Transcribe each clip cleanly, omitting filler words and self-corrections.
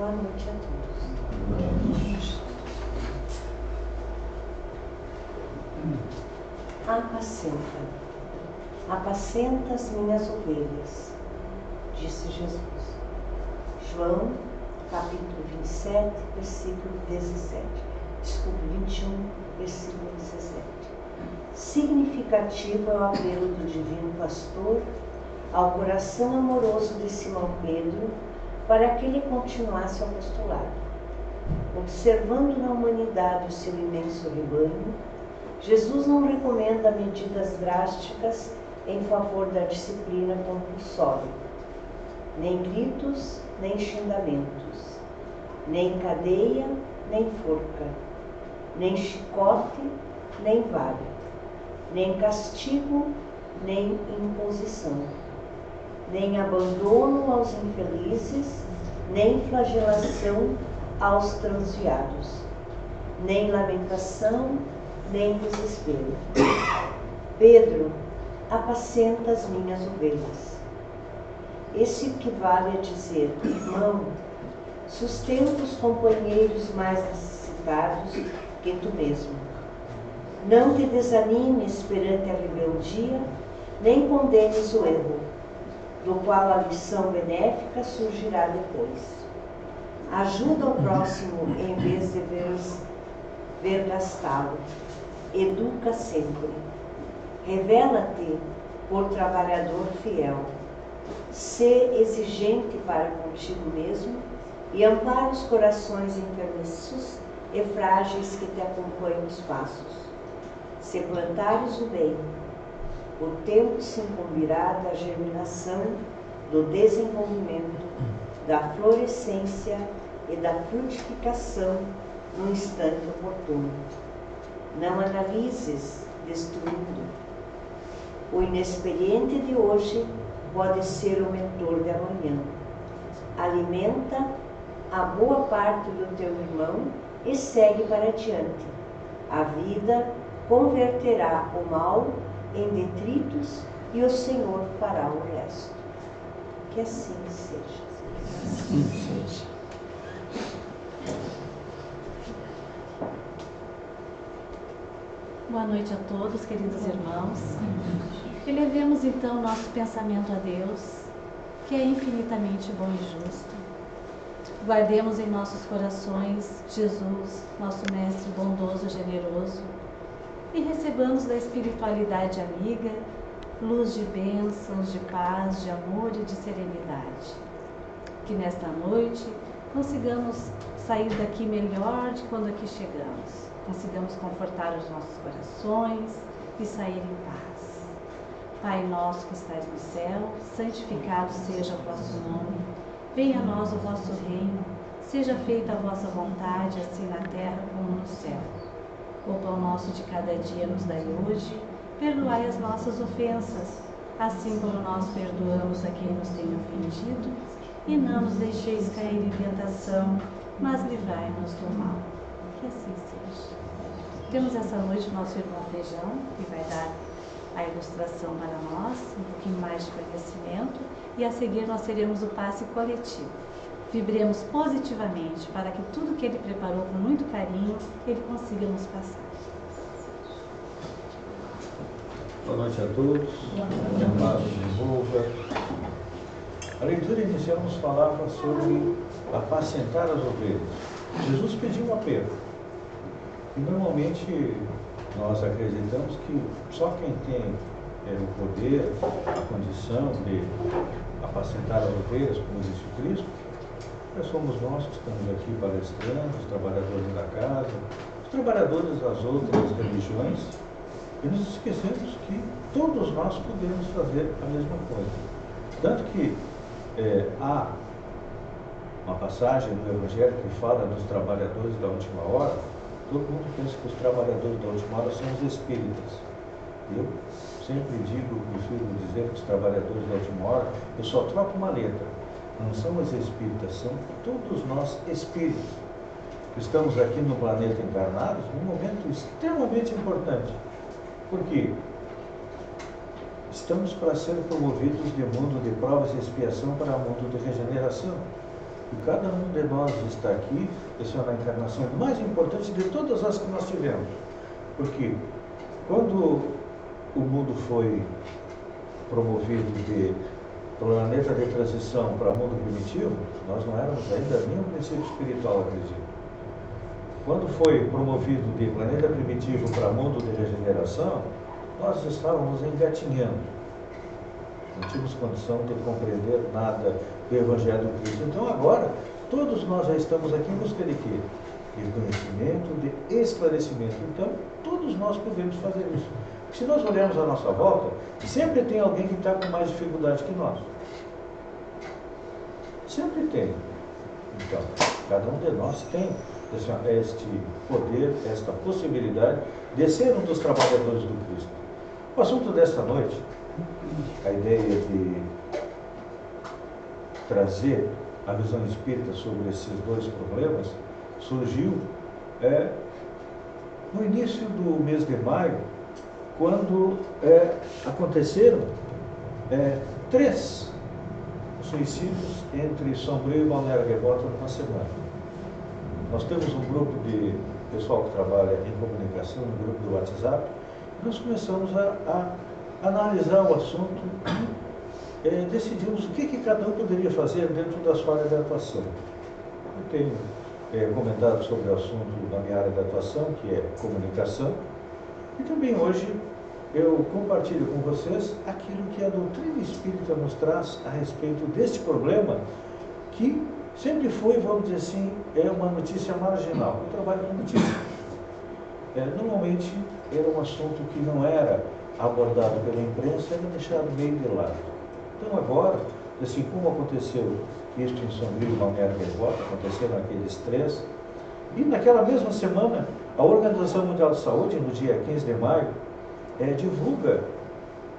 Boa noite a todos. Apacenta as minhas ovelhas, disse Jesus. João, capítulo 27, versículo 17. Desculpe, 21, versículo 17. Significativo é o apelo do Divino Pastor ao coração amoroso de Simão Pedro para que ele continuasse o apostolado. Observando na humanidade o seu imenso rebanho, Jesus não recomenda medidas drásticas em favor da disciplina compulsória, nem gritos, nem xingamentos, nem cadeia, nem forca, nem chicote, nem vara, nem castigo, nem imposição, nem abandono aos infelizes, nem flagelação aos transviados, nem lamentação, nem desespero. Pedro, apacenta as minhas ovelhas. Isso equivale a dizer: irmão, sustenta os companheiros mais necessitados que tu mesmo. Não te desanimes perante a rebeldia, nem condenes o erro, do qual a lição benéfica surgirá depois. Ajuda o próximo em vez de ver gastá-lo. Educa sempre. Revela-te por trabalhador fiel. Sê exigente para contigo mesmo e ampara os corações enfermiços e frágeis que te acompanham os passos. Se plantares o bem, o tempo se incumbirá da germinação, do desenvolvimento, da florescência e da frutificação no instante oportuno. Não analises destruindo. O inexperiente de hoje pode ser o mentor de amanhã. Alimenta a boa parte do teu irmão e segue para adiante. A vida converterá o mal em detritos e o Senhor fará o resto. Que assim seja. Assim seja. Boa noite a todos, queridos irmãos. Elevemos então nosso pensamento a Deus, que é infinitamente bom e justo. Guardemos em nossos corações Jesus, nosso Mestre bondoso e generoso, e recebamos da espiritualidade amiga luz de bênçãos, de paz, de amor e de serenidade. Que nesta noite consigamos sair daqui melhor de quando aqui chegamos. Consigamos confortar os nossos corações e sair em paz. Pai nosso que estais no céu, santificado seja o vosso nome. Venha a nós o vosso reino. Seja feita a vossa vontade, assim na terra como no céu. O pão nosso de cada dia nos dai hoje. Perdoai as nossas ofensas, assim como nós perdoamos a quem nos tem ofendido. E não nos deixeis cair em tentação, mas livrai-nos do mal. Que assim seja. Temos essa noite o nosso irmão Feijão, que vai dar a ilustração para nós, um pouquinho mais de conhecimento, e a seguir nós teremos o passe coletivo. Vibremos positivamente para que tudo que ele preparou com muito carinho, ele consiga nos passar. Boa noite a todos. Que a paz nos envolva. A leitura inicial nos falava sobre apacentar as ovelhas. Jesus pediu um apelo. E normalmente nós acreditamos que só quem tem o poder, a condição de apacentar as ovelhas, como disse o Cristo, somos nós que estamos aqui palestrando, os trabalhadores da casa, os trabalhadores das outras religiões, e nos esquecemos que todos nós podemos fazer a mesma coisa. Tanto que há uma passagem no Evangelho que fala dos trabalhadores da última hora. Todo mundo pensa que os trabalhadores da última hora são os espíritas. Eu sempre digo, prefiro dizer que os trabalhadores da última hora, eu só troco uma letra. Não são os espíritas, são todos nós espíritos. Estamos aqui no planeta encarnados num momento extremamente importante. Por quê? Estamos para ser promovidos de mundo de provas e expiação para mundo de regeneração. E cada um de nós está aqui, essa é a encarnação mais importante de todas as que nós tivemos. Porque quando o mundo foi promovido de planeta de transição para mundo primitivo, nós não éramos ainda nem um princípio espiritual, acredito. Quando foi promovido de planeta primitivo para mundo de regeneração, nós estávamos engatinhando. Não tínhamos condição de compreender nada do Evangelho de Cristo. Então agora, todos nós já estamos aqui em busca de quê? De conhecimento, de esclarecimento. Então, todos nós podemos fazer isso. Se nós olharmos à nossa volta, sempre tem alguém que está com mais dificuldade que nós. Sempre tem. Então, cada um de nós tem este poder, esta possibilidade de ser um dos trabalhadores do Cristo. O assunto desta noite, a ideia de trazer a visão espírita sobre esses dois problemas, surgiu no início do mês de maio, quando aconteceram 3 suicídios entre Sombrio e Balneário Gaivota numa semana. Nós temos um grupo de pessoal que trabalha em comunicação, um grupo do WhatsApp, e nós começamos a analisar o assunto e decidimos o que cada um poderia fazer dentro da sua área de atuação. Eu tenho comentado sobre o assunto da minha área de atuação, que é comunicação, e também hoje eu compartilho com vocês aquilo que a doutrina espírita nos traz a respeito deste problema, que sempre foi, vamos dizer assim, uma notícia marginal. Eu trabalho com notícia. Normalmente era um assunto que não era abordado pela imprensa, era deixado meio de lado. Então agora, assim como aconteceu isto em Sombrio e Balneário Gaivota, aconteceram aqueles 3, e naquela mesma semana, a Organização Mundial de Saúde, no dia 15 de maio, divulga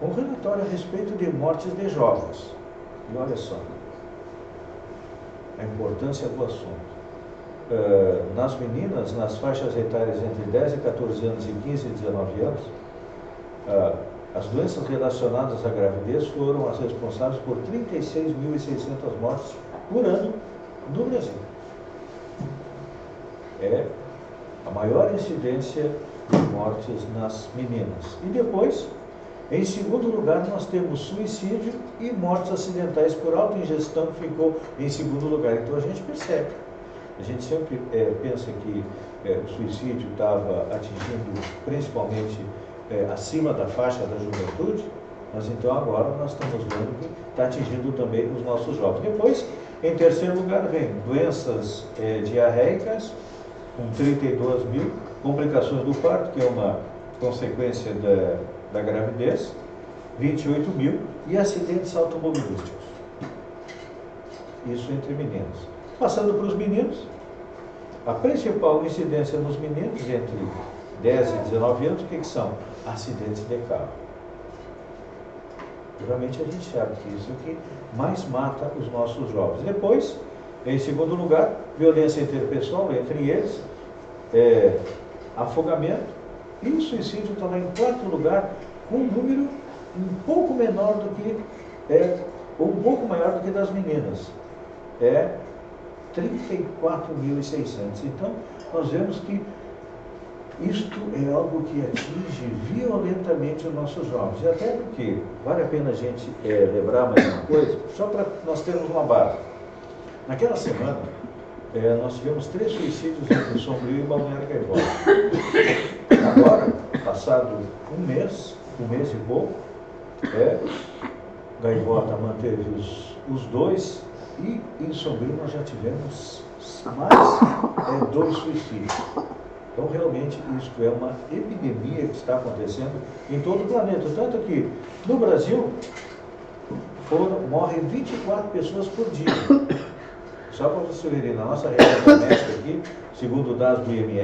um relatório a respeito de mortes de jovens. E olha só, a importância do assunto. Nas meninas, nas faixas etárias entre 10 e 14 anos e 15 e 19 anos, as doenças relacionadas à gravidez foram as responsáveis por 36.600 mortes por ano no Brasil. É a maior incidência de mortes nas meninas. E depois, em segundo lugar, nós temos suicídio e mortes acidentais por autoingestão, que ficou em segundo lugar. Então a gente percebe. A gente sempre pensa que o suicídio estava atingindo principalmente acima da faixa da juventude, mas então agora nós estamos vendo que está atingindo também os nossos jovens. Depois, em terceiro lugar, vem doenças diarreicas, com 32 mil, complicações do parto, que é uma consequência da gravidez, 28 mil, e acidentes automobilísticos. Isso entre meninos. Passando para os meninos, a principal incidência nos meninos, entre 10 e 19 anos, o que são? Acidentes de carro. Geralmente a gente sabe que isso é o que mais mata os nossos jovens. Depois, em segundo lugar, violência interpessoal, entre eles, afogamento, e o suicídio está lá em quarto lugar, com um número um pouco menor do que, ou um pouco maior do que das meninas. 34.600. Então, nós vemos que isto é algo que atinge violentamente os nossos jovens. E até porque, vale a pena a gente lembrar mais uma coisa, só para nós termos uma base. Naquela semana, nós tivemos 3 suicídios entre Sombrio e Balneário Gaivota. Agora, passado um mês e pouco, Gaivota manteve os 2, e em Sombrio nós já tivemos mais 2 suicídios. Então, realmente, isso é uma epidemia que está acontecendo em todo o planeta. Tanto que, no Brasil, morrem 24 pessoas por dia. Só para você ver, na nossa região doméstica aqui, segundo dados do IME,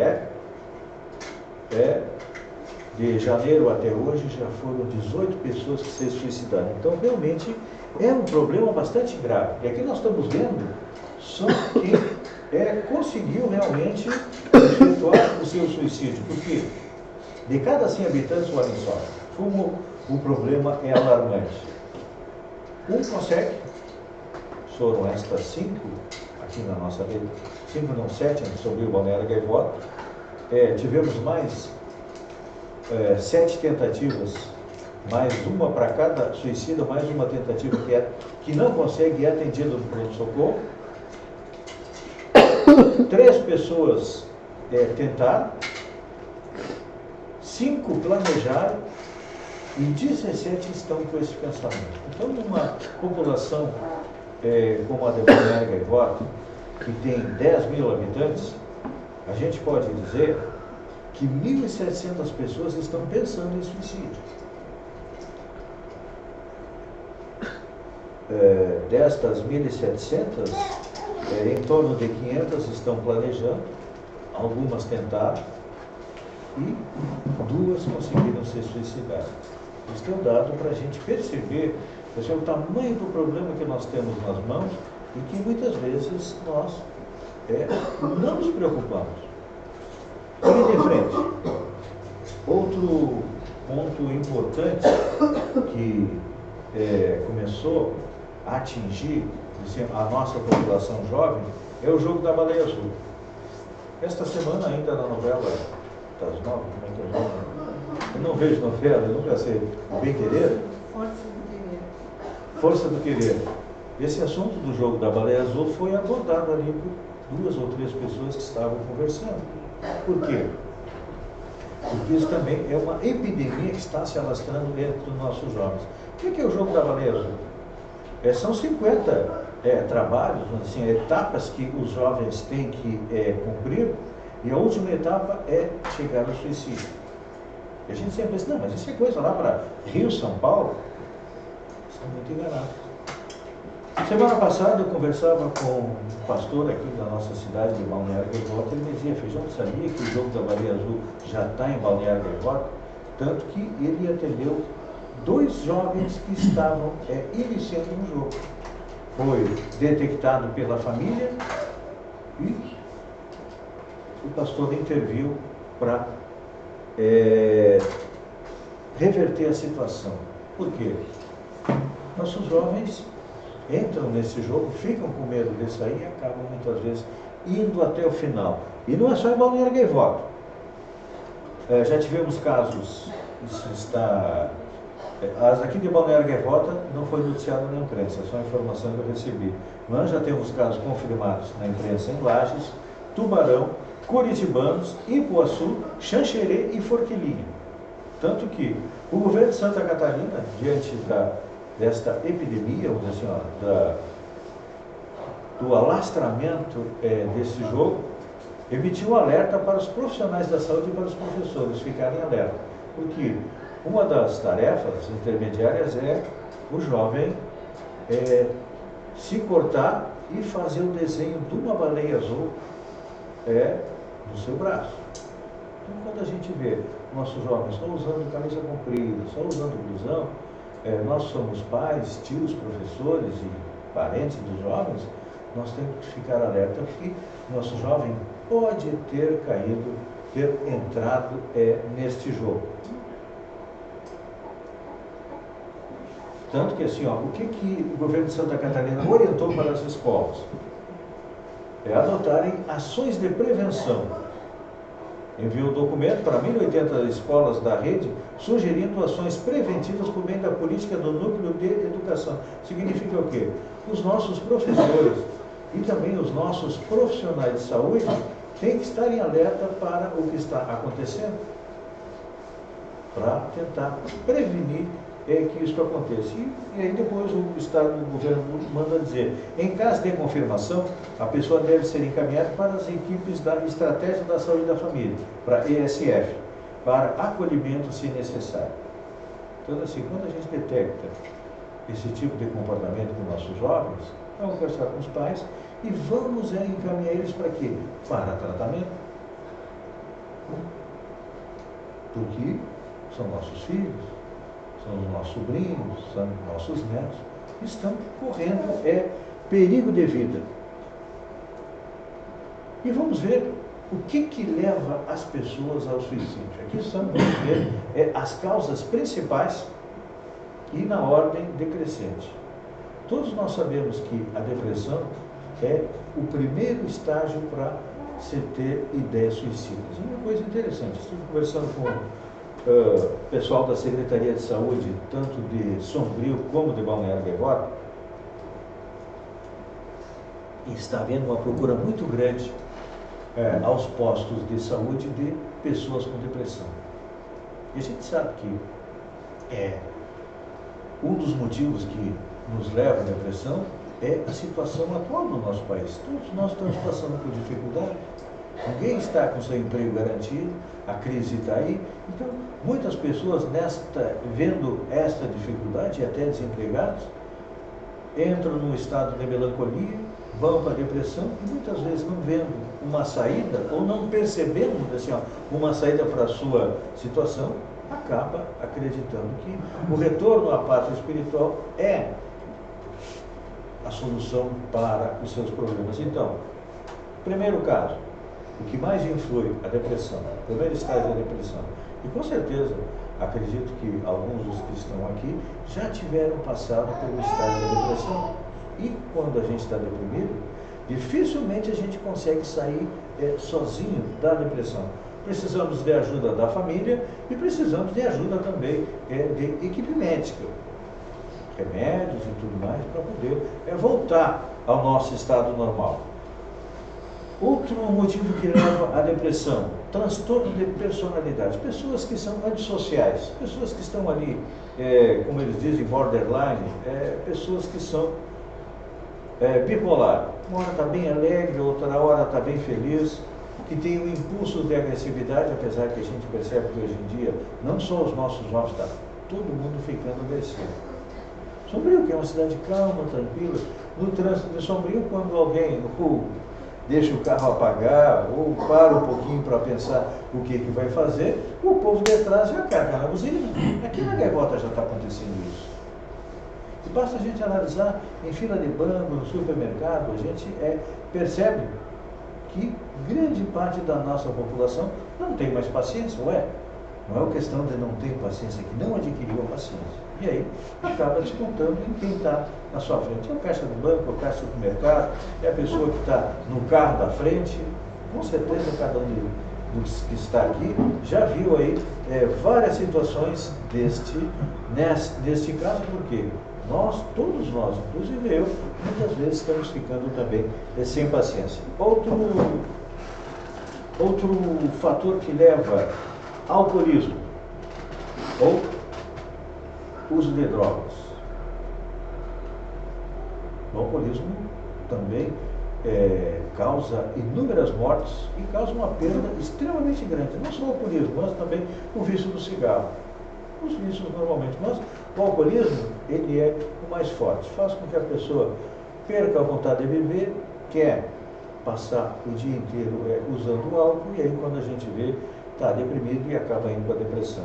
de janeiro até hoje já foram 18 pessoas que se suicidaram. Então, realmente, é um problema bastante grave. E aqui nós estamos vendo só quem conseguiu realmente efetuar o seu suicídio. Porque de cada 100 habitantes, olhem só, como o problema é alarmante. Um consegue, foram estas 5, aqui na nossa rede, 5 não 7, sobre o Balneário Gaivota, tivemos mais 7 tentativas, mais uma para cada suicida, mais uma tentativa que não consegue e é atendida no pronto-socorro. 3 pessoas tentaram, 5 planejaram e 17 estão com esse pensamento. Então, numa população como a de Balneário Gaivota, que tem 10 mil habitantes, a gente pode dizer que 1.700 pessoas estão pensando em suicídio. Destas 1.700, em torno de 500 estão planejando, algumas tentaram e 2 conseguiram se suicidar. Isso é um dado para a gente perceber o tamanho do problema que nós temos nas mãos e que muitas vezes nós não nos preocupamos. Linha de frente. Outro ponto importante que começou a atingir a nossa população jovem é o jogo da baleia azul. Esta semana ainda na novela das 9, como é que é o nome? Eu não vejo novela, eu nunca sei. Bem Querer? Força do Querer. Força do Querer. Esse assunto do jogo da baleia azul foi abordado ali por 2 ou 3 pessoas que estavam conversando. Por quê? Porque isso também é uma epidemia que está se alastrando dentro dos nossos jovens. O que é o jogo da baleia azul? São 50 trabalhos, assim, etapas que os jovens têm que cumprir, e a última etapa é chegar ao suicídio. E a gente sempre pensa, não, mas isso é coisa lá para Rio, São Paulo. Estão muito enganados. Semana passada eu conversava com um pastor aqui da nossa cidade de Balneário Gaivota. Ele me dizia, Feijão, sabia que o jogo da baleia azul já está em Balneário Gaivota? Tanto que ele atendeu 2 jovens que estavam iniciando um jogo. Foi detectado pela família e o pastor interviu para reverter a situação. Por quê? Nossos jovens entram nesse jogo, ficam com medo de sair e acabam muitas vezes indo até o final. E não é só em Balneário Gaivota. Já tivemos casos, isso está... As aqui de Balneário Gaivota não foi noticiado na imprensa, é só a informação que eu recebi. Mas já temos casos confirmados na imprensa em Lages, Tubarão, Curitibanos, Ipuaçu, Xanxerê e Forquilinha. Tanto que o governo de Santa Catarina, diante desta epidemia, vamos dizer assim, do alastramento desse jogo, emitiu um alerta para os profissionais da saúde e para os professores ficarem alerta. Porque uma das tarefas intermediárias é o jovem se cortar e fazer o desenho de uma baleia azul no seu braço. Então, quando a gente vê nossos jovens só usando camisa comprida, só usando blusão, nós somos pais, tios, professores e parentes dos jovens, nós temos que ficar alerta porque nosso jovem pode ter caído, ter entrado neste jogo. Tanto que assim, o que o governo de Santa Catarina orientou para as escolas? Adotarem ações de prevenção. Enviou um documento para 1.080 escolas da rede, sugerindo ações preventivas por meio da política do núcleo de educação. Significa o quê? Os nossos professores e também os nossos profissionais de saúde têm que estar em alerta para o que está acontecendo, para tentar prevenir que isso aconteça. E aí depois o Estado, o governo manda dizer, em caso de confirmação, a pessoa deve ser encaminhada para as equipes da Estratégia da Saúde da Família, para ESF, para acolhimento se necessário. Então assim, quando a gente detecta esse tipo de comportamento com nossos jovens, vamos conversar com os pais e vamos encaminhar eles para quê? Para tratamento. Porque são nossos filhos, são os nossos sobrinhos, são nossos netos, estão correndo perigo de vida. E vamos ver o que leva as pessoas ao suicídio. Aqui vamos ver as causas principais e na ordem decrescente. Todos nós sabemos que a depressão é o primeiro estágio para se ter ideias suicidas. É uma coisa interessante. Estive conversando com o pessoal da Secretaria de Saúde, tanto de Sombrio como de Balneário Gaivota, e está havendo uma procura muito grande aos postos de saúde de pessoas com depressão. E a gente sabe que um dos motivos que nos leva à depressão é a situação atual do nosso país. Todos nós estamos passando por dificuldade, ninguém está com seu emprego garantido, a crise está aí. Então, muitas pessoas vendo esta dificuldade, e até desempregados, entram num estado de melancolia, vão para a depressão e muitas vezes não vendo uma saída, ou não percebendo assim, uma saída para a sua situação, acaba acreditando que o retorno à pátria espiritual é a solução para os seus problemas. Então, primeiro caso, o que mais influi a depressão, o primeiro estágio da depressão, e com certeza, acredito que alguns dos que estão aqui já tiveram passado pelo estágio da depressão. E quando a gente está deprimido, dificilmente a gente consegue sair sozinho da depressão. Precisamos de ajuda da família e precisamos de ajuda também de equipe médica, remédios e tudo mais, para poder voltar ao nosso estado normal. Outro motivo que leva à depressão, transtorno de personalidade. Pessoas que são antissociais, pessoas que estão ali, como eles dizem, borderline, pessoas que são bipolar. Uma hora está bem alegre, outra hora está bem feliz, que tem um impulso de agressividade, apesar que a gente percebe que hoje em dia, não só os nossos jovens, está todo mundo ficando agressivo. Sombrio, que é uma cidade calma, tranquila. No trânsito de Sombrio, quando alguém deixa o carro apagar ou para um pouquinho para pensar o que vai fazer, o povo de trás já carga na buzina. Aqui na Gaivota já está acontecendo isso. E basta a gente analisar em fila de banco, no supermercado, a gente percebe que grande parte da nossa população não tem mais paciência, não é uma questão de não ter paciência, que não adquiriu a paciência. E aí acaba descontando em quem está na sua frente. É o caixa do banco, é o caixa do supermercado, é a pessoa que está no carro da frente. Com certeza cada um dos que está aqui já viu aí várias situações deste caso, porque todos nós, inclusive eu, muitas vezes estamos ficando também sem paciência. Outro fator que leva ao alcoolismo ou uso de drogas. O alcoolismo também causa inúmeras mortes e causa uma perda extremamente grande. Não só o alcoolismo, mas também o vício do cigarro. Os vícios normalmente, mas o alcoolismo, ele é o mais forte. Faz com que a pessoa perca a vontade de viver, quer passar o dia inteiro usando álcool, e aí quando a gente vê, está deprimido e acaba indo para a depressão.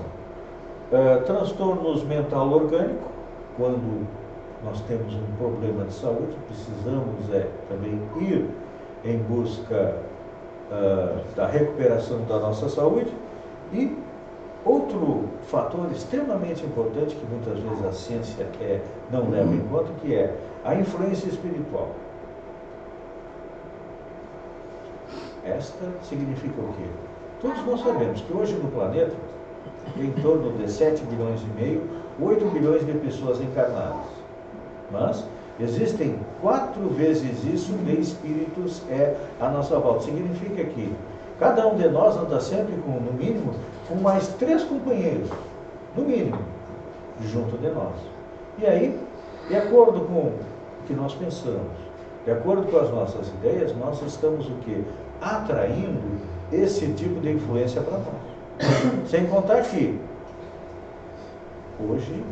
Transtornos mental orgânico, quando nós temos um problema de saúde, precisamos também ir em busca da recuperação da nossa saúde. E outro fator extremamente importante, que muitas vezes a ciência não leva em conta, que é a influência espiritual. Esta significa o quê? Todos nós sabemos que hoje no planeta tem em torno de 7 bilhões e meio, 8 bilhões de pessoas encarnadas. Mas existem 4 vezes isso de espíritos à nossa volta. Significa que cada um de nós anda sempre no mínimo, com mais 3 companheiros, no mínimo, junto de nós. E aí, de acordo com o que nós pensamos, de acordo com as nossas ideias, nós estamos o quê? Atraindo esse tipo de influência para nós. Sem contar que, hoje,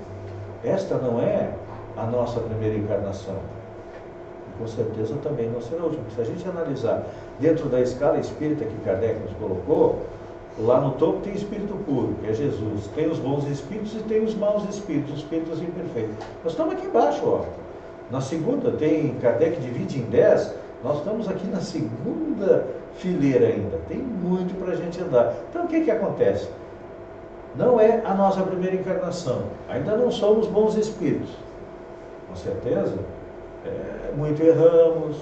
esta não é a nossa primeira encarnação. E com certeza também não será a última. Se a gente analisar dentro da escala espírita que Kardec nos colocou, lá no topo tem espírito puro, que é Jesus. Tem os bons espíritos e tem os maus espíritos, os espíritos imperfeitos. Nós estamos aqui embaixo, Na segunda, Kardec divide em 10, nós estamos aqui na segunda fileira ainda. Tem muito para a gente andar. Então o que acontece? Não é a nossa primeira encarnação. Ainda não somos bons espíritos. Com certeza, muito erramos,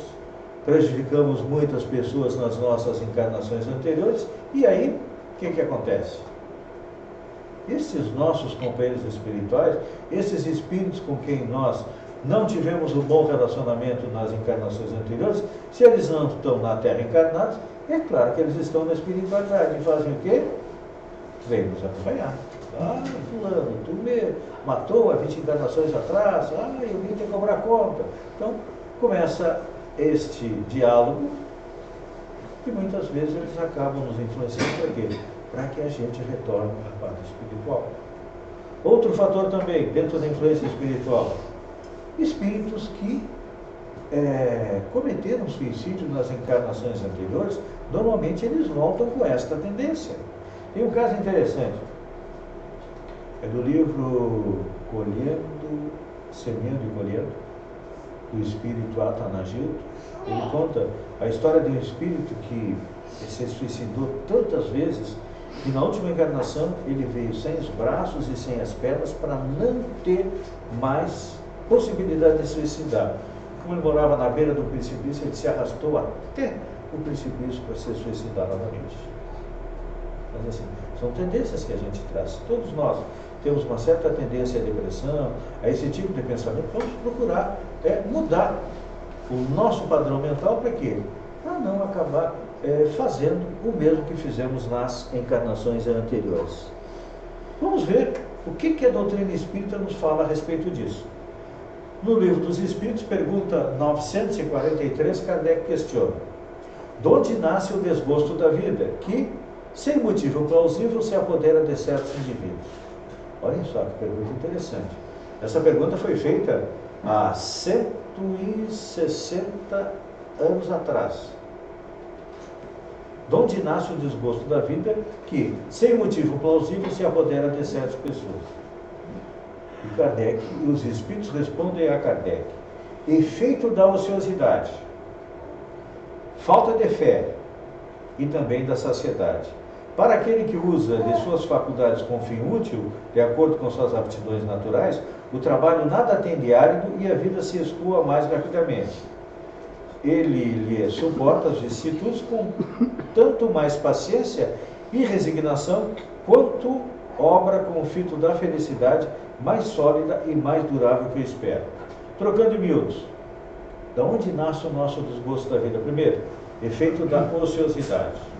prejudicamos muitas pessoas nas nossas encarnações anteriores, e aí, o que acontece? Esses nossos companheiros espirituais, esses espíritos com quem nós não tivemos um bom relacionamento nas encarnações anteriores, se eles não estão na Terra encarnados, é claro que eles estão na espiritualidade e fazem o quê? Vêm nos acompanhar. Ah, fulano, tu me matou há 20 encarnações atrás, eu vim te cobrar conta. Então, começa este diálogo e muitas vezes eles acabam nos influenciando para quê? Para que a gente retorne à parte espiritual. Outro fator também, dentro da influência espiritual, espíritos que cometeram suicídio nas encarnações anteriores, normalmente eles voltam com esta tendência. Tem um caso interessante, é do livro Semeando e Colhendo, do espírito Atanagildo. Ele conta a história de um espírito que se suicidou tantas vezes que na última encarnação ele veio sem os braços e sem as pernas para não ter mais possibilidade de suicidar. Como ele morava na beira do precipício, ele se arrastou até o precipício para se suicidar novamente. Mas assim, são tendências que a gente traz. Todos nós temos uma certa tendência à depressão, a esse tipo de pensamento. Vamos procurar mudar o nosso padrão mental para quê? Para não acabar fazendo o mesmo que fizemos nas encarnações anteriores. Vamos ver o que a doutrina espírita nos fala a respeito disso. No Livro dos Espíritos, pergunta 943, Kardec questiona: de onde nasce o desgosto da vida, que, sem motivo plausível, se apodera de certos indivíduos? Olhem só que pergunta interessante. Essa pergunta foi feita há 160 anos atrás. De onde nasce o desgosto da vida, que, sem motivo plausível, se apodera de certas pessoas? E Kardec, e os Espíritos respondem a Kardec: efeito da ociosidade, falta de fé e também da saciedade. Para aquele que usa de suas faculdades com fim útil, de acordo com suas aptidões naturais, o trabalho nada tende árido e a vida se escoa mais rapidamente. Ele lhe suporta as vicissitudes com tanto mais paciência e resignação, quanto obra com o fito da felicidade mais sólida e mais durável que espera. Trocando em miúdos, da onde nasce o nosso desgosto da vida? Primeiro, efeito da ociosidade.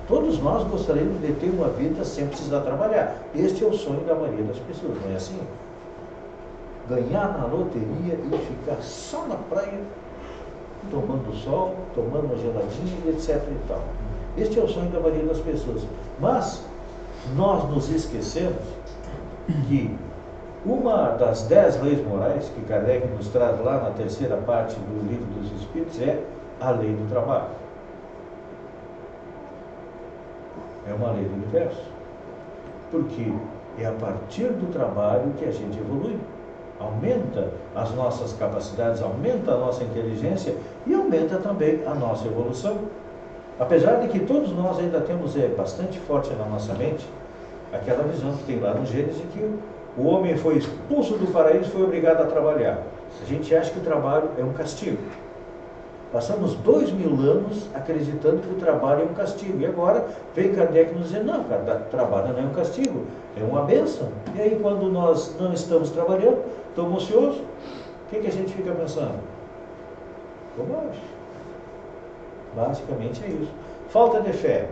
Todos nós gostaríamos de ter uma vida sem precisar trabalhar. Este é o sonho da maioria das pessoas, não é assim? Ganhar na loteria e ficar só na praia, tomando sol, tomando uma geladinha, etc. e tal. Este é o sonho da maioria das pessoas. Mas nós nos esquecemos que uma das 10 leis morais que Kardec nos traz lá na terceira parte do Livro dos Espíritos é a lei do trabalho. É uma lei do universo. Porque é a partir do trabalho que a gente evolui. Aumenta as nossas capacidades, aumenta a nossa inteligência e aumenta também a nossa evolução. Apesar de que todos nós ainda temos bastante forte na nossa mente aquela visão que tem lá no Gênesis, que o homem foi expulso do paraíso e foi obrigado a trabalhar. A gente acha que o trabalho é um castigo. Passamos 2000 anos acreditando que o trabalho é um castigo. E agora vem Kardec nos dizer: não, cara, trabalho não é um castigo, é uma bênção. E aí, quando nós não estamos trabalhando, estamos ociosos, o que a gente fica pensando? Bobagem. Basicamente é isso. Falta de fé.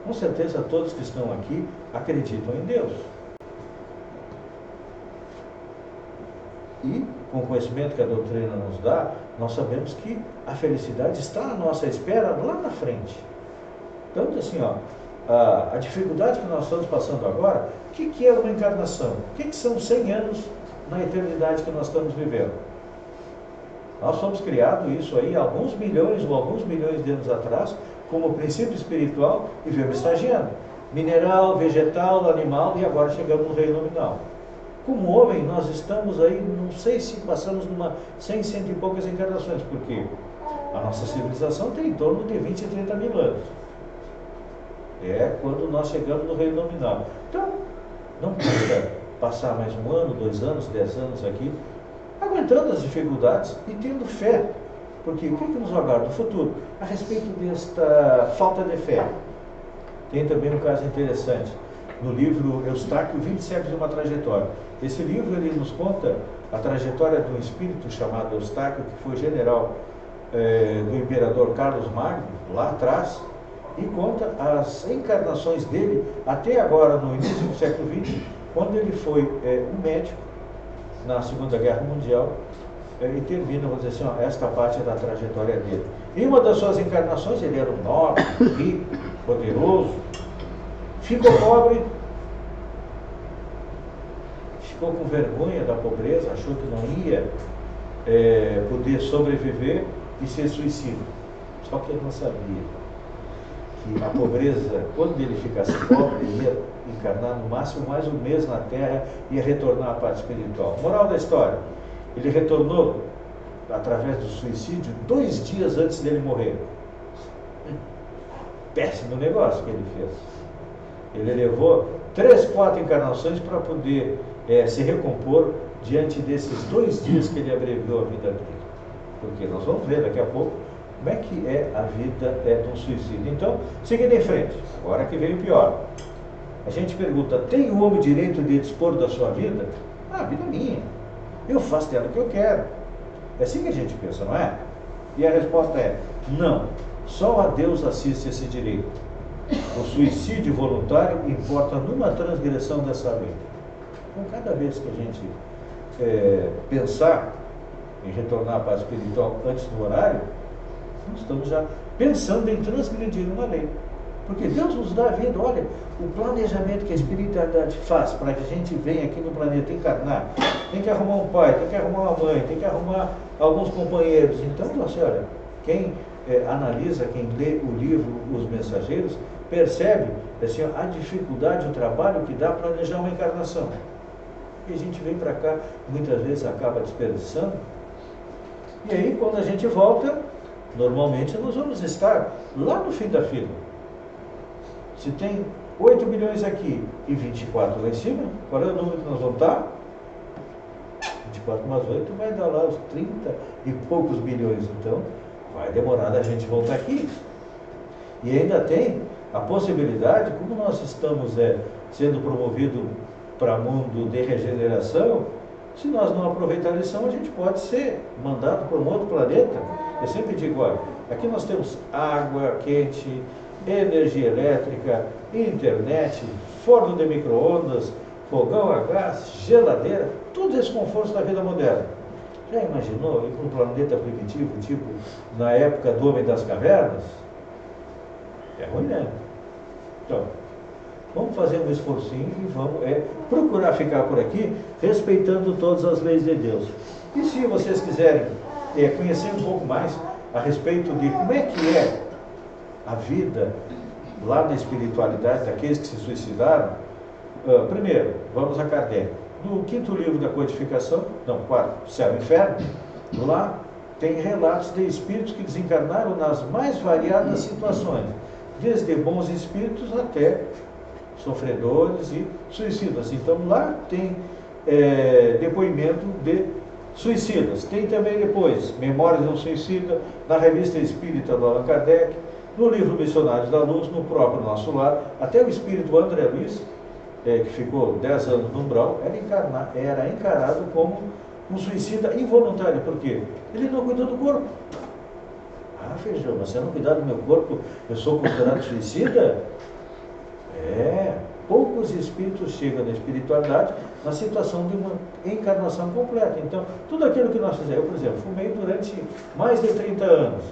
Com certeza todos que estão aqui acreditam em Deus. E, com o conhecimento que a doutrina nos dá, nós sabemos que a felicidade está à nossa espera lá na frente. Então, assim, a dificuldade que nós estamos passando agora, o que é uma encarnação? O que são 100 anos na eternidade que nós estamos vivendo? Nós fomos criados isso aí alguns milhões de anos atrás, como princípio espiritual, e viemos estagiando. Mineral, vegetal, animal, e agora chegamos no reino nominal. Como homem, nós estamos aí, não sei se passamos numa 100 e poucas encarnações, porque a nossa civilização tem em torno de 20 e 30 mil anos. É quando nós chegamos no reino nominal. Então, não custa passar mais 1 ano, 2 anos, 10 anos aqui, aguentando as dificuldades e tendo fé. Porque o que nos aguarda no futuro? A respeito desta falta de fé, tem também um caso interessante. No livro Eustáquio, 20 séculos de uma trajetória. Esse livro ele nos conta a trajetória de um espírito chamado Eustáquio, que foi general do imperador Carlos Magno, lá atrás, e conta as encarnações dele até agora, no início do século XX, quando ele foi um médico na Segunda Guerra Mundial, e termina, vamos dizer assim, ó, esta parte da trajetória dele. Em uma das suas encarnações, ele era um nobre, rico, poderoso, ficou pobre, ficou com vergonha da pobreza, achou que não ia poder sobreviver e ser suicida. Só que ele não sabia que a pobreza, quando ele ficasse pobre, ele ia encarnar no máximo mais 1 mês na Terra e ia retornar à parte espiritual. Moral da história, ele retornou através do suicídio 2 dias antes dele morrer. Péssimo negócio que ele fez. Ele levou 3, 4 encarnações para poder se recompor diante desses 2 dias que ele abreviou a vida dele. Porque nós vamos ver daqui a pouco como é que é a vida de um suicídio. Então, seguindo em frente, agora que vem o pior. A gente pergunta, tem o homem direito de dispor da sua vida? Ah, a vida é minha. Eu faço dela o que eu quero. É assim que a gente pensa, não é? E a resposta é, não. Só a Deus assiste esse direito. O suicídio voluntário importa numa transgressão dessa lei. Então, cada vez que a gente pensar em retornar à paz espiritual antes do horário, nós estamos já pensando em transgredir uma lei. Porque Deus nos dá a vida. Olha, o planejamento que a espiritualidade faz para que a gente venha aqui no planeta encarnar, tem que arrumar um pai, tem que arrumar uma mãe, tem que arrumar alguns companheiros. Então, assim, olha, quem analisa, quem lê o livro Os Mensageiros, percebe assim, a dificuldade, o trabalho que dá para planejar uma encarnação. E a gente vem para cá, muitas vezes acaba desperdiçando. E aí, quando a gente volta, normalmente nós vamos estar lá no fim da fila. Se tem 8 milhões aqui e 24 lá em cima, qual é o número que nós vamos estar? 24 mais 8 vai dar lá os 30 e poucos bilhões. Então, vai demorar da gente voltar aqui. E ainda tem a possibilidade, como nós estamos sendo promovidos para mundo de regeneração, se nós não aproveitar a lição, a gente pode ser mandado para um outro planeta. Eu sempre digo, olha, aqui nós temos água quente, energia elétrica, internet, forno de micro-ondas, fogão a gás, geladeira, todos esses confortos da vida moderna. Já imaginou ir para um planeta primitivo, tipo na época do Homem das Cavernas? É ruim, né? Então, vamos fazer um esforcinho e vamos procurar ficar por aqui, respeitando todas as leis de Deus. E se vocês quiserem conhecer um pouco mais a respeito de como é que é a vida lá na espiritualidade daqueles que se suicidaram, primeiro, vamos a Kardec. No 5º livro da codificação, não, 4, Céu e Inferno, lá tem relatos de espíritos que desencarnaram nas mais variadas situações, desde bons espíritos até sofredores e suicidas. Então lá tem depoimento de suicidas. Tem também depois Memórias de um Suicida, na Revista Espírita do Allan Kardec, no livro Missionários da Luz, no próprio Nosso Lar, até o espírito André Luiz, que ficou 10 anos no umbral, era encarado como um suicida involuntário. Por quê? Ele não cuidou do corpo. Ah, Feijão, mas se eu não cuidar do meu corpo, eu sou considerado suicida? Poucos espíritos chegam na espiritualidade na situação de uma encarnação completa. Então, tudo aquilo que nós fizemos, eu, por exemplo, fumei durante mais de 30 anos.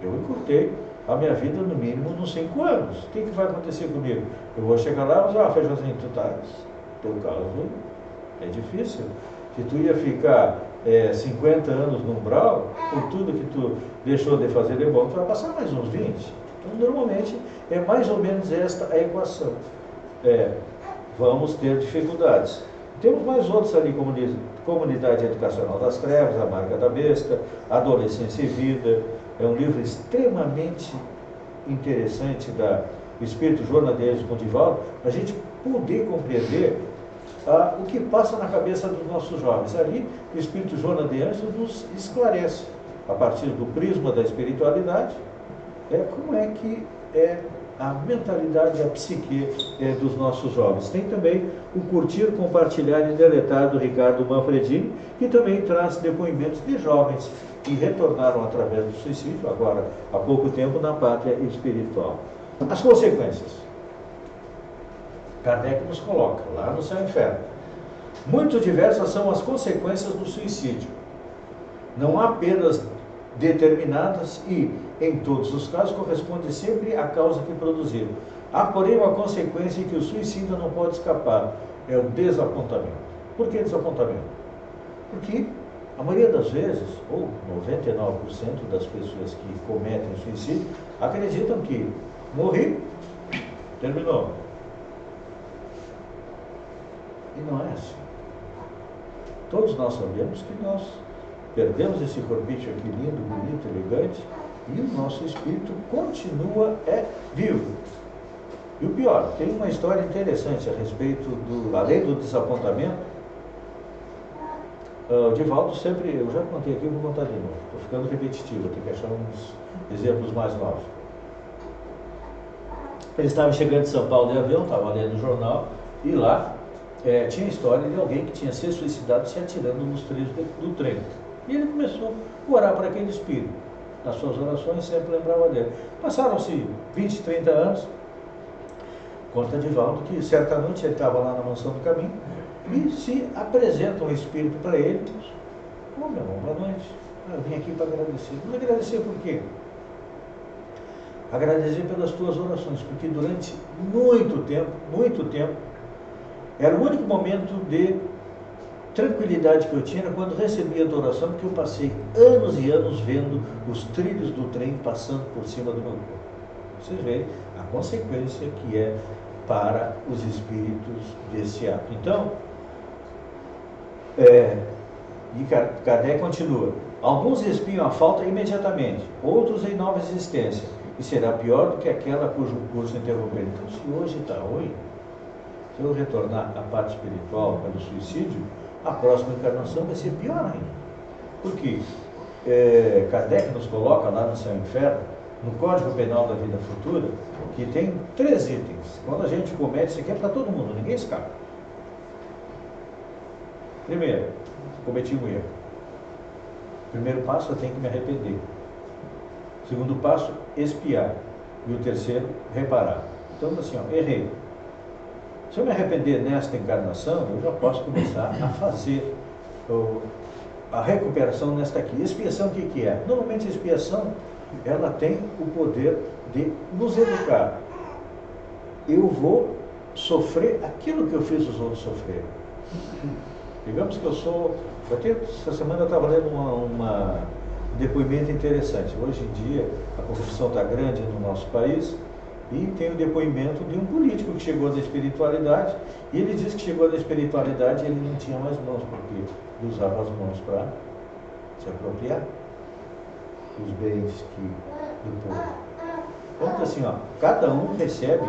Eu encurtei a minha vida no mínimo nos 5 anos. O que vai acontecer comigo? Eu vou chegar lá e dizer, Feijãozinho, teu caso é difícil. Se tu ia ficar 50 anos no umbral, por tudo que tu deixou de fazer de bom, tu vai passar mais uns 20. Então, normalmente, é mais ou menos esta a equação. Vamos ter dificuldades. Temos mais outros ali, Comunidade Educacional das Trevas, A Marca da Besta, Adolescência e Vida. É um livro extremamente interessante do espírito jornadeiro com Divaldo, para a gente poder compreender o que passa na cabeça dos nossos jovens. Ali, o Espírito Joana de Ângeles nos esclarece, a partir do prisma da espiritualidade, como é que é a mentalidade, a psique dos nossos jovens. Tem também o Curtir, Compartilhar e Deletar, do Ricardo Manfredini, que também traz depoimentos de jovens que retornaram através do suicídio, agora há pouco tempo, na pátria espiritual. As consequências. Kardec nos coloca lá no Céu e Inferno. Muito diversas são as consequências do suicídio. Não há penas determinadas e, em todos os casos, corresponde sempre à causa que produziram. Há, porém, uma consequência que o suicida não pode escapar, é o desapontamento. Por que desapontamento? Porque a maioria das vezes, ou 99% das pessoas que cometem suicídio, acreditam que morri, terminou. E não é assim. Todos nós sabemos que nós perdemos esse corpício aqui lindo, bonito, elegante, e o nosso espírito continua vivo. E o pior, tem uma história interessante a respeito além do desapontamento. O Divaldo sempre, eu já contei aqui, vou contar de novo. Estou ficando repetitivo, tenho que achar uns exemplos mais novos. Ele estava chegando de São Paulo de avião, estava lendo o jornal, e lá tinha a história de alguém que tinha se suicidado se atirando nos trilhos do trem. E ele começou a orar para aquele espírito. Nas suas orações sempre lembrava dele. Passaram-se 20, 30 anos. Conta Divaldo que certa noite ele estava lá na Mansão do Caminho e se apresenta um espírito para ele. Meu irmão, boa noite. Eu vim aqui para agradecer. Mas agradecer por quê? Agradecer pelas tuas orações, porque durante muito tempo, era o único momento de tranquilidade que eu tinha quando recebia a oração, porque eu passei anos e anos vendo os trilhos do trem passando por cima do meu corpo. Vocês veem a consequência que é para os espíritos desse ato. Então, e Kardec continua: alguns espiam a falta imediatamente, outros em nova existência, e será pior do que aquela cujo curso interrompeu. Então, se hoje está ruim, se eu retornar à parte espiritual pelo suicídio, a próxima encarnação vai ser pior ainda. Porque Kardec nos coloca lá no Céu e Inferno, no Código Penal da Vida Futura, que tem 3 itens. Quando a gente comete, isso aqui é para todo mundo, ninguém escapa. Primeiro, cometi um erro. Primeiro passo, eu tenho que me arrepender. Segundo passo, expiar. E o terceiro, reparar. Então, assim, errei. Se eu me arrepender nesta encarnação, eu já posso começar a fazer a recuperação nesta aqui. Expiação, o que é? Normalmente a expiação, ela tem o poder de nos educar. Eu vou sofrer aquilo que eu fiz os outros sofrerem. Digamos que eu sou... Essa semana eu estava lendo um depoimento interessante. Hoje em dia, a corrupção está grande no nosso país, e tem o depoimento de um político que chegou na espiritualidade, e ele disse que chegou na espiritualidade e ele não tinha mais mãos, porque ele usava as mãos para se apropriar dos bens do povo. Então, assim, cada um recebe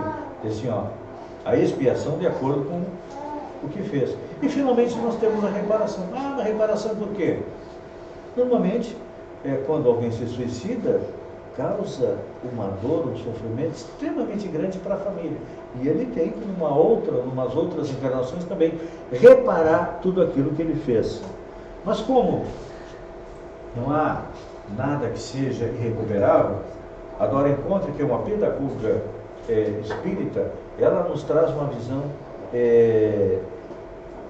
assim, a expiação de acordo com o que fez. E finalmente nós temos a reparação. A reparação por quê? Normalmente, quando alguém se suicida, causa uma dor, um sofrimento extremamente grande para a família. E ele tem que, numas outras encarnações também, reparar tudo aquilo que ele fez. Mas como não há nada que seja irrecuperável, a Dora Encontre, que é uma pedagoga espírita, ela nos traz uma visão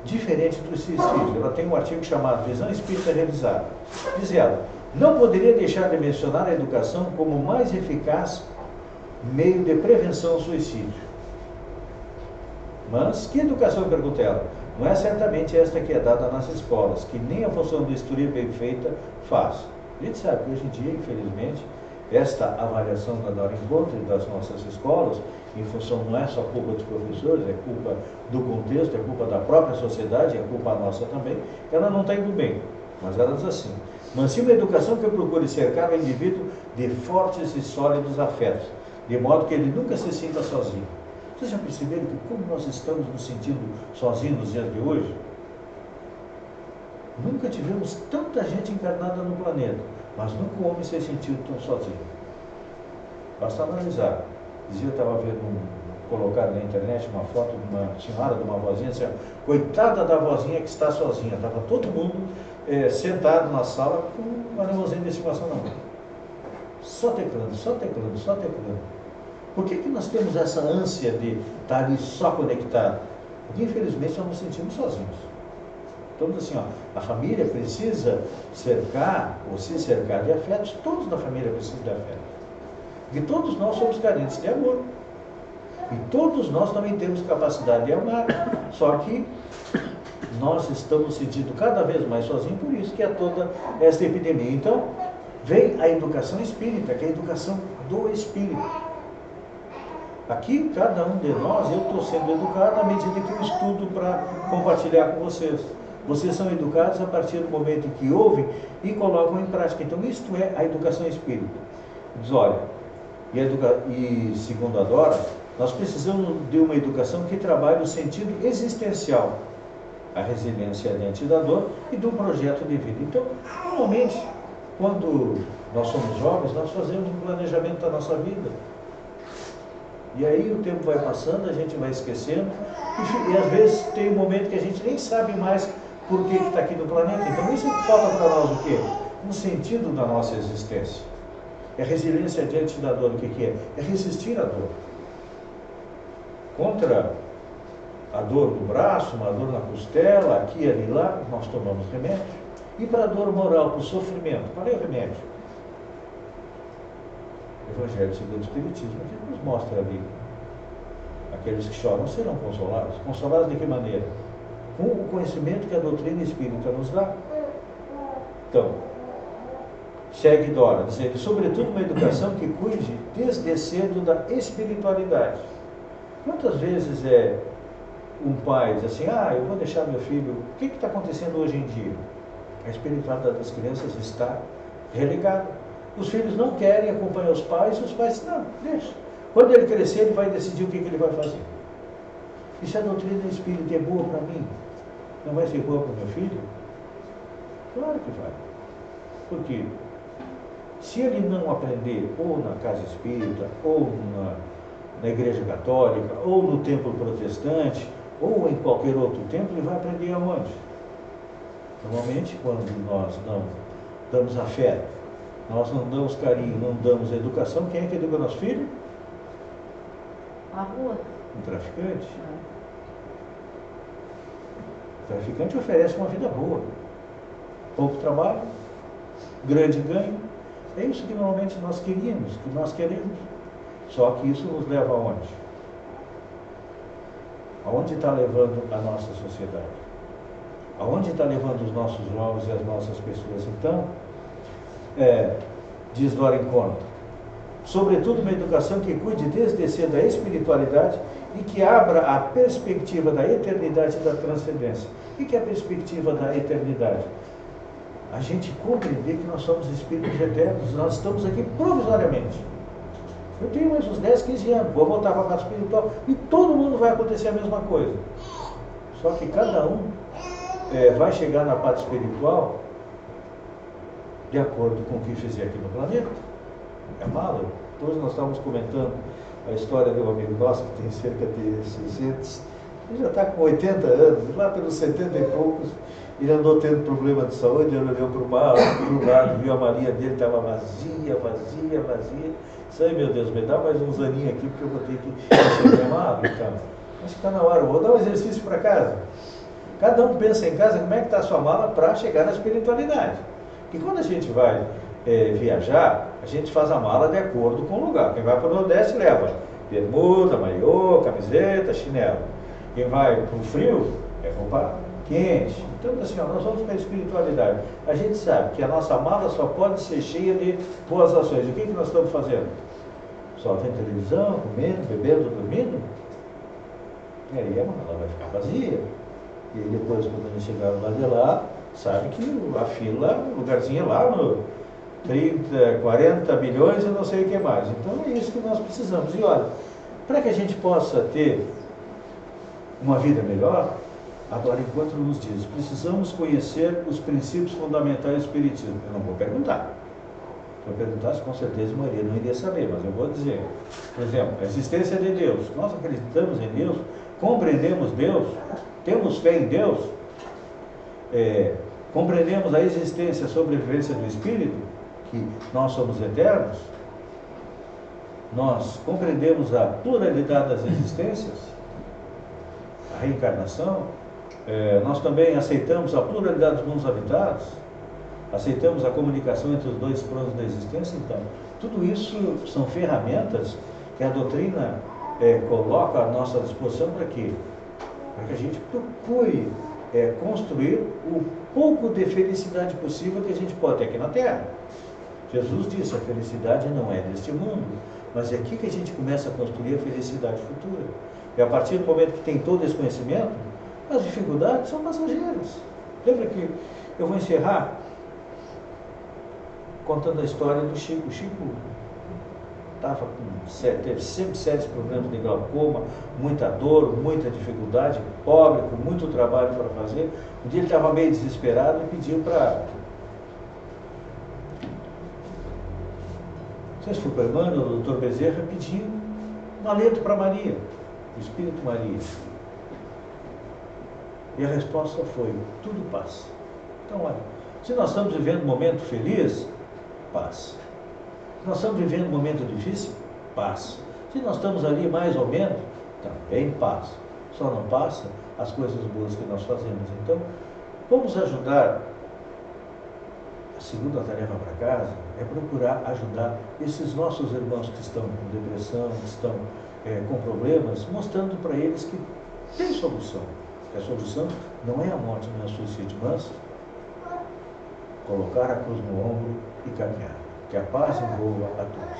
diferente do suicídio. Ela tem um artigo chamado Visão Espírita Revisada. Diz ela: não poderia deixar de mencionar a educação como o mais eficaz meio de prevenção ao suicídio. Mas que educação, pergunta ela? Não é certamente esta que é dada nas escolas, que nem a função do instruir bem feita faz. A gente sabe que hoje em dia, infelizmente, esta avaliação da Dora Encontre das nossas escolas, em função não é só culpa dos professores, é culpa do contexto, é culpa da própria sociedade, é culpa nossa também, ela não está indo bem. Mas ela diz assim: mansinha uma educação que procure cercar o indivíduo de fortes e sólidos afetos, de modo que ele nunca se sinta sozinho. Vocês já perceberam que como nós estamos nos sentindo sozinhos nos dias de hoje? Nunca tivemos tanta gente encarnada no planeta, mas nunca o homem se sentiu tão sozinho. Basta analisar. Eu estava vendo colocar na internet uma foto de uma senhora, de uma vozinha, assim, coitada da vozinha que está sozinha. Estava todo mundo sentado na sala com uma negozinha de estimação na mão. Só teclando, só teclando, só teclando. Por que nós temos essa ânsia de estar ali só conectado? Porque infelizmente nós nos sentimos sozinhos. Então, assim, a família precisa cercar, ou se cercar de afetos, todos da família precisam de afetos. Porque todos nós somos carentes de amor. E todos nós também temos capacidade de amar. Só que nós estamos sentindo cada vez mais sozinhos, por isso que há toda esta epidemia. Então, vem a educação espírita, que é a educação do espírito. Aqui, cada um de nós, eu estou sendo educado à medida que eu estudo para compartilhar com vocês. Vocês são educados a partir do momento em que ouvem e colocam em prática. Então, isto é a educação espírita. Diz, olha, e segundo a Dora, nós precisamos de uma educação que trabalhe o sentido existencial, a resiliência diante da dor e do projeto de vida. Então, normalmente, quando nós somos jovens, nós fazemos um planejamento da nossa vida. E aí o tempo vai passando, a gente vai esquecendo, e às vezes tem um momento que a gente nem sabe mais por que está aqui no planeta. Então isso falta para nós o quê? Um sentido da nossa existência. É resiliência diante da dor. O que é? É resistir à dor. Contra a dor do braço, uma dor na costela, aqui e ali lá, nós tomamos remédio. E para a dor moral, para o sofrimento, qual é o remédio? O Evangelho segundo o Espiritismo, que nos mostra ali. Aqueles que choram serão consolados. Consolados de que maneira? Com o conhecimento que a doutrina espírita nos dá. Então, segue Dora, dizendo, sobretudo uma educação que cuide desde cedo da espiritualidade. Quantas vezes um pai diz assim, eu vou deixar meu filho, o que está acontecendo hoje em dia? A espiritualidade das crianças está relegada. Os filhos não querem acompanhar os pais, e os pais dizem, não, deixa. Quando ele crescer, ele vai decidir o que ele vai fazer. E se a doutrina espírita é boa para mim, não vai ser boa para o meu filho? Claro que vai. Por quê? Se ele não aprender ou na casa espírita, ou na igreja católica, ou no templo protestante, ou em qualquer outro templo, ele vai aprender aonde? Normalmente, quando nós não damos afeto, nós não damos carinho, não damos educação, quem é que educa nosso filho? A rua. Um traficante. O traficante oferece uma vida boa. Pouco trabalho, grande ganho. É isso que normalmente nós queríamos, que nós queremos. Só que isso nos leva aonde? Aonde está levando a nossa sociedade? Aonde está levando os nossos jovens e as nossas pessoas? Então, diz Dora Encontro, sobretudo uma educação que cuide desde cedo da espiritualidade e que abra a perspectiva da eternidade e da transcendência. O que é a perspectiva da eternidade? A gente compreender que nós somos espíritos eternos, nós estamos aqui provisoriamente. Eu tenho mais uns 10, 15 anos, vou voltar para a parte espiritual e todo mundo vai acontecer a mesma coisa. Só que cada um vai chegar na parte espiritual de acordo com o que fizer aqui no planeta. É malo. Hoje nós estávamos comentando a história de um amigo nosso que tem cerca de 600, ele já está com 80 anos, lá pelos 70 e poucos, ele andou tendo problema de saúde, ele olhou para o lado, viu a malinha dele, estava vazia. Disse, ai meu Deus, me dá mais uns aninhos aqui, porque eu vou ter que ser amado, então. Acho que está na hora, eu vou dar um exercício para casa. Cada um pensa em casa como é que está a sua mala para chegar na espiritualidade. Porque quando a gente vai viajar, a gente faz a mala de acordo com o lugar. Quem vai para o Nordeste leva bermuda, maiô, camiseta, chinelo. Quem vai para o frio é roupa quente. Então, assim, nós vamos para a espiritualidade. A gente sabe que a nossa mala só pode ser cheia de boas ações. E o que nós estamos fazendo? Só vendo televisão, comendo, bebendo, dormindo? E aí a mala vai ficar vazia. E aí depois, quando a gente chegar lá de lá, sabe que a fila, o lugarzinho é lá no 30, 40 bilhões e não sei o que mais. Então é isso que nós precisamos. E olha, Para que a gente possa ter uma vida melhor, agora enquanto nos diz, precisamos conhecer os princípios fundamentais do Espiritismo. Eu não vou perguntar. Se eu perguntasse, com certeza Maria não iria saber, mas eu vou dizer. Por exemplo, a existência de Deus. Nós acreditamos em Deus, compreendemos Deus, temos fé em Deus, compreendemos a existência e a sobrevivência do Espírito, que nós somos eternos, nós compreendemos a pluralidade das existências, a reencarnação, nós também aceitamos a pluralidade dos mundos habitados, aceitamos a comunicação entre os dois planos da existência. Então, tudo isso são ferramentas que a doutrina coloca à nossa disposição para quê? Para que a gente procure construir o pouco de felicidade possível que a gente pode ter aqui na Terra. Jesus disse, a felicidade não é deste mundo, mas é aqui que a gente começa a construir a felicidade futura. E a partir do momento que tem todo esse conhecimento, as dificuldades são passageiras. Lembra que eu vou encerrar contando a história do Chico. O Chico teve sempre sérios problemas de glaucoma, muita dor, muita dificuldade, pobre, com muito trabalho para fazer. Um dia ele estava meio desesperado e pediu para... Não sei se foi para o irmão, o doutor Bezerra, pediu um alento para Maria, o Espírito Maria. E a resposta foi, tudo passa. Então, olha, se nós estamos vivendo um momento feliz, paz. Se nós estamos vivendo um momento difícil, paz. Se nós estamos ali mais ou menos, também paz. Só não passa as coisas boas que nós fazemos. Então, vamos ajudar. A segunda tarefa para casa é procurar ajudar esses nossos irmãos que estão com depressão, que estão com problemas, mostrando para eles que tem solução. Que a solução não é a morte, não é o suicídio, mas colocar a cruz no ombro e caminhar. Que a paz envolva a todos.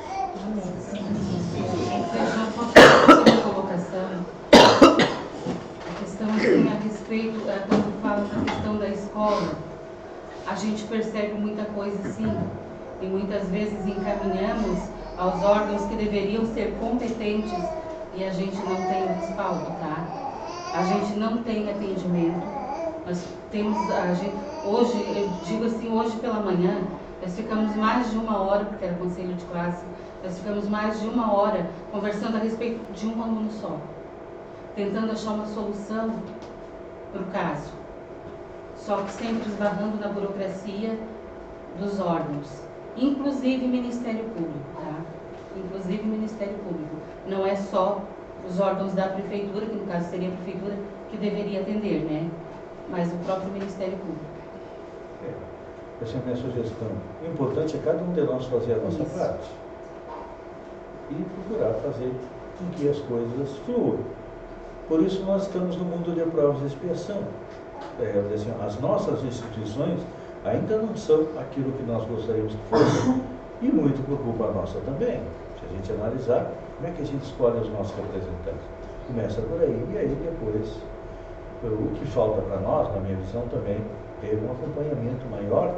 Já posso fazer uma colocação? A questão assim, a respeito, quando fala da questão da escola, a gente percebe muita coisa assim, e muitas vezes encaminhamos aos órgãos que deveriam ser competentes e a gente não tem o respaldo, tá? A gente não tem atendimento. Nós temos, hoje, eu digo assim, hoje pela manhã, nós ficamos mais de 1 hora, porque era conselho de classe, nós ficamos mais de 1 hora conversando a respeito de um aluno só, tentando achar uma solução para o caso, só que sempre esbarrando na burocracia dos órgãos, inclusive Ministério Público, tá? Inclusive Ministério Público. Não é só os órgãos da Prefeitura, que no caso seria a Prefeitura que deveria atender, né? Mas o próprio Ministério Público. Essa é a minha sugestão. O importante é cada um de nós fazer a nossa parte e procurar fazer com que as coisas fluam. Por isso nós estamos no mundo de provas e expiação. Assim, as nossas instituições ainda não são aquilo que nós gostaríamos que fossem, e muito por culpa nossa também. Se a gente analisar, como é que a gente escolhe os nossos representantes? Começa por aí, e aí depois, o que falta para nós, na minha visão também, ter um acompanhamento maior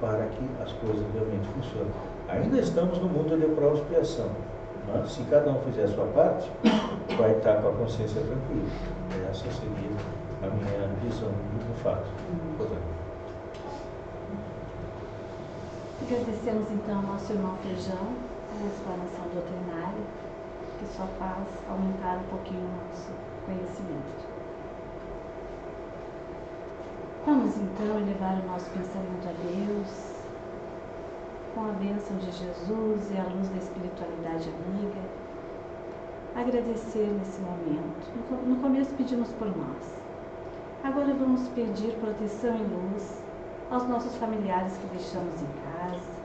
para que as coisas realmente funcionem. Ainda estamos no mundo de prova e expiação, mas se cada um fizer a sua parte, vai estar com a consciência tranquila. Essa seria a minha visão do fato. Agradecemos então ao nosso irmão Feijão pela explanação doutrinária, que só faz aumentar um pouquinho o nosso conhecimento. Vamos então elevar o nosso pensamento a Deus, com a bênção de Jesus e a luz da espiritualidade amiga. Agradecer nesse momento. No começo pedimos por nós. Agora vamos pedir proteção e luz aos nossos familiares que deixamos em casa.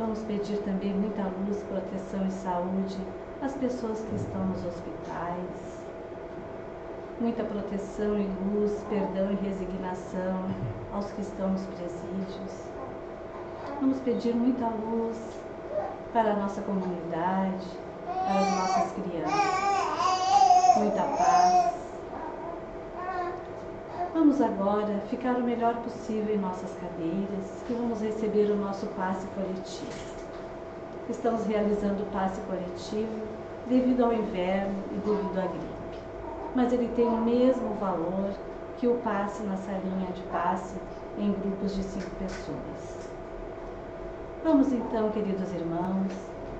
Vamos pedir também muita luz, proteção e saúde às pessoas que estão nos hospitais. Muita proteção e luz, perdão e resignação aos que estão nos presídios. Vamos pedir muita luz para a nossa comunidade, para as nossas crianças. Muita paz. Vamos agora ficar o melhor possível em nossas cadeiras e vamos receber o nosso passe coletivo. Estamos realizando o passe coletivo devido ao inverno e devido à gripe. Mas ele tem o mesmo valor que o passe na salinha de passe em grupos de 5 pessoas. Vamos então, queridos irmãos,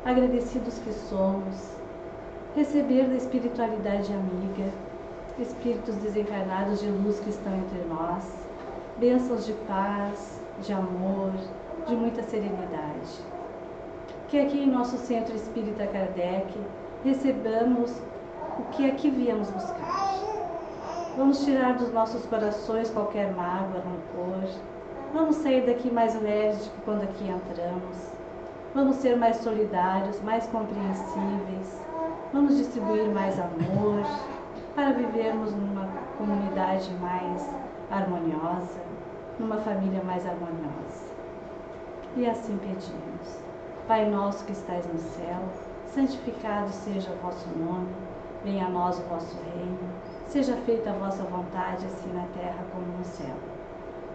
agradecidos que somos, receber da espiritualidade amiga, espíritos desencarnados de luz que estão entre nós, bênçãos de paz, de amor, de muita serenidade. Que aqui em nosso Centro Espírita Kardec recebamos o que aqui viemos buscar. Vamos tirar dos nossos corações qualquer mágoa, rancor. Vamos sair daqui mais leves do que quando aqui entramos. Vamos ser mais solidários, mais compreensíveis. Vamos distribuir mais amor para vivermos numa comunidade mais harmoniosa, numa família mais harmoniosa. E assim pedimos. Pai nosso que estais no céu, santificado seja o vosso nome, venha a nós o vosso reino, seja feita a vossa vontade, assim na terra como no céu.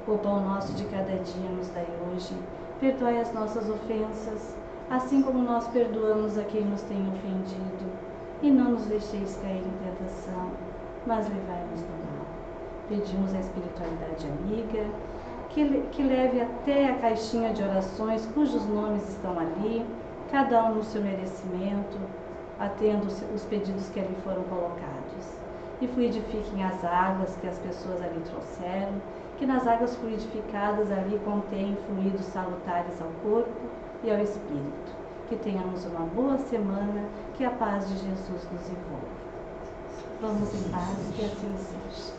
O pão nosso de cada dia nos dai hoje, perdoai as nossas ofensas, assim como nós perdoamos a quem nos tem ofendido, e não nos deixeis cair em tentação, mas livrai-nos do mal. Pedimos a espiritualidade amiga, que leve até a caixinha de orações, cujos nomes estão ali, cada um no seu merecimento, atendo os pedidos que ali foram colocados. E fluidifiquem as águas que as pessoas ali trouxeram, que nas águas fluidificadas ali contém fluidos salutares ao corpo e ao espírito. Que tenhamos uma boa semana, que a paz de Jesus nos envolva. Vamos em paz, que assim seja.